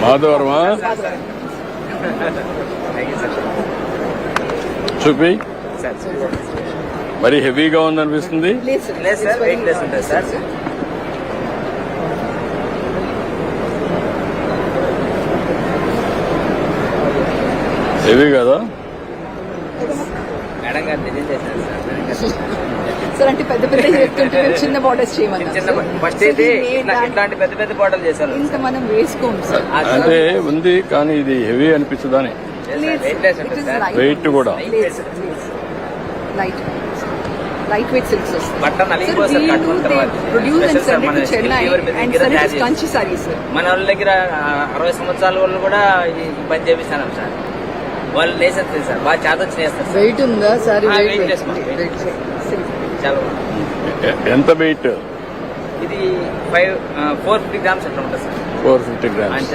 మాధవరమా చూపి మరి హెవీగా ఉందనిపిస్తుంది. లేదు సార్, వెయిట్ లెస్ ఉంటుంది సార్. హెవీ కదా? మేడం గారు డిజైన్ చేశారు సార్. సార్ అంటే పెద్ద పెద్ద చెప్తుంటే చిన్న బార్డర్స్ చేయమన్నారు. ఫస్ట్ ఇది ఇట్లాంటి పెద్ద పెద్ద బాటలు చేశారు. ఇంత మనం వేసుకోము సార్. అంటే ఉంది కానీ ఇది హెవీ అనిపిస్తుందని. వెయిట్ లెస్ ఉంటుంది సార్. వెయిట్ కూడా లైట్ వెయిట్ సిల్క్స్ వస్తాయి. బట్టన్ అలిగిపోతుంది కట్టుకున్న తర్వాత. Chennai and sir it is Kanchi saris. మన వాళ్ళ దగ్గర 60 సంవత్సరాల వాళ్ళు కూడా ఈ పని చేపిస్తాను సార్. వాళ్ళు లేసేస్తారు సార్, బాగా చేతొచ్చి చేస్తారు సార్. వెయిట్ ఉందా సారీ? వెయిట్ చేసుకోండి. చాలా ఎంత వెయిట్? ఇది 450 గ్రామ్స్ అట్లా ఉంటుంది సార్. 450 గ్రామ్స్.